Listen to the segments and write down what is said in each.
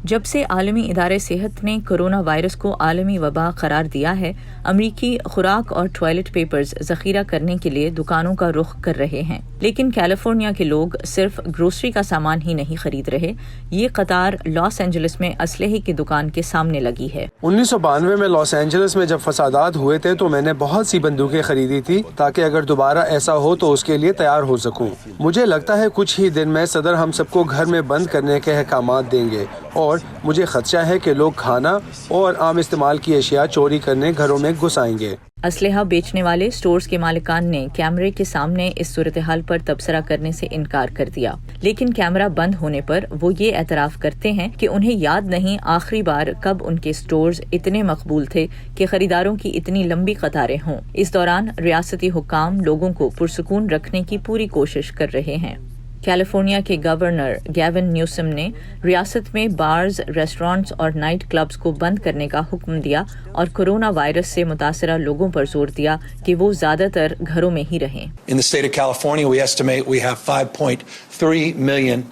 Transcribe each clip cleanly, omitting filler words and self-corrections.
جب سے عالمی ادارے صحت نے کرونا وائرس کو عالمی وبا قرار دیا ہے، امریکی خوراک اور ٹوائلٹ پیپرز ذخیرہ کرنے کے لیے دکانوں کا رخ کر رہے ہیں، لیکن کیلیفورنیا کے لوگ صرف گروسری کا سامان ہی نہیں خرید رہے۔ یہ قطار لاس اینجلس میں اسلحے کی دکان کے سامنے لگی ہے۔ 1992 میں لاس اینجلس میں جب فسادات ہوئے تھے تو میں نے بہت سی بندوقیں خریدی تھی تاکہ اگر دوبارہ ایسا ہو تو اس کے لیے تیار ہو سکوں۔ مجھے لگتا ہے کچھ ہی دن میں صدر ہم سب کو گھر میں بند کرنے کے احکامات دیں گے، اور مجھے خدشہ ہے کہ لوگ کھانا اور عام استعمال کی اشیاء چوری کرنے گھروں میں گھس آئیں گے۔ اسلحہ بیچنے والے سٹورز کے مالکان نے کیمرے کے سامنے اس صورتحال پر تبصرہ کرنے سے انکار کر دیا، لیکن کیمرہ بند ہونے پر وہ یہ اعتراف کرتے ہیں کہ انہیں یاد نہیں آخری بار کب ان کے سٹورز اتنے مقبول تھے کہ خریداروں کی اتنی لمبی قطاریں ہوں۔ اس دوران ریاستی حکام لوگوں کو پرسکون رکھنے کی پوری کوشش کر رہے ہیں۔ کیلیفورنیا کے گورنر گیون نیوسم نے ریاست میں بارز، ریسٹورانٹس اور نائٹ کلبز کو بند کرنے کا حکم دیا اور کورونا وائرس سے متاثرہ لوگوں پر زور دیا کہ وہ زیادہ تر گھروں میں ہی رہیں۔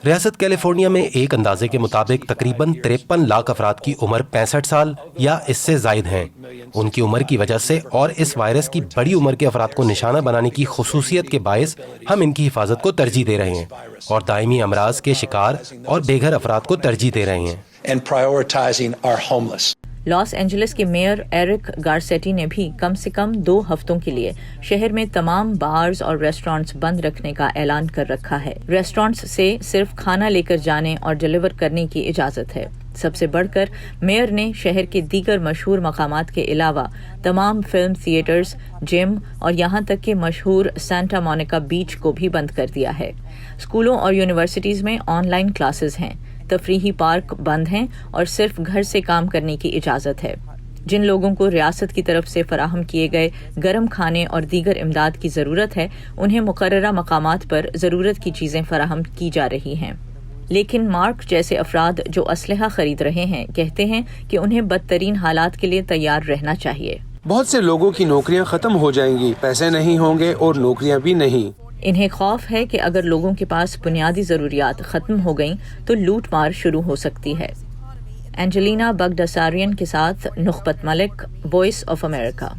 ریاست کیلیفورنیا میں ایک اندازے کے مطابق تقریباً 53 لاکھ افراد کی عمر 65 سال یا اس سے زائد ہیں۔ ان کی عمر کی وجہ سے اور اس وائرس کی بڑی عمر کے افراد کو نشانہ بنانے کی خصوصیت کے باعث ہم ان کی حفاظت کو ترجیح دے رہے ہیں اور دائمی امراض کے شکار اور بے گھر افراد کو ترجیح دے رہے ہیں۔ لاس اینجلس کے میئر ایرک گارسیٹی نے بھی کم سے کم 2 ہفتوں کے لیے شہر میں تمام بارز اور ریسٹورانٹس بند رکھنے کا اعلان کر رکھا ہے۔ ریسٹورانٹس سے صرف کھانا لے کر جانے اور ڈیلیور کرنے کی اجازت ہے۔ سب سے بڑھ کر میئر نے شہر کے دیگر مشہور مقامات کے علاوہ تمام فلم تھیٹرز، جم اور یہاں تک کہ مشہور سانٹا مونیکا بیچ کو بھی بند کر دیا ہے۔ اسکولوں اور یونیورسٹیز میں آن لائن کلاسز ہیں، تفریحی پارک بند ہیں اور صرف گھر سے کام کرنے کی اجازت ہے۔ جن لوگوں کو ریاست کی طرف سے فراہم کیے گئے گرم کھانے اور دیگر امداد کی ضرورت ہے، انہیں مقررہ مقامات پر ضرورت کی چیزیں فراہم کی جا رہی ہیں۔ لیکن مارک جیسے افراد جو اسلحہ خرید رہے ہیں کہتے ہیں کہ انہیں بدترین حالات کے لیے تیار رہنا چاہیے۔ بہت سے لوگوں کی نوکریاں ختم ہو جائیں گی، پیسے نہیں ہوں گے اور نوکریاں بھی نہیں۔ انہیں خوف ہے کہ اگر لوگوں کے پاس بنیادی ضروریات ختم ہو گئیں تو لوٹ مار شروع ہو سکتی ہے۔ اینجلینا بگڈاساریان کے ساتھ نخبت ملک، وائس آف امریکہ۔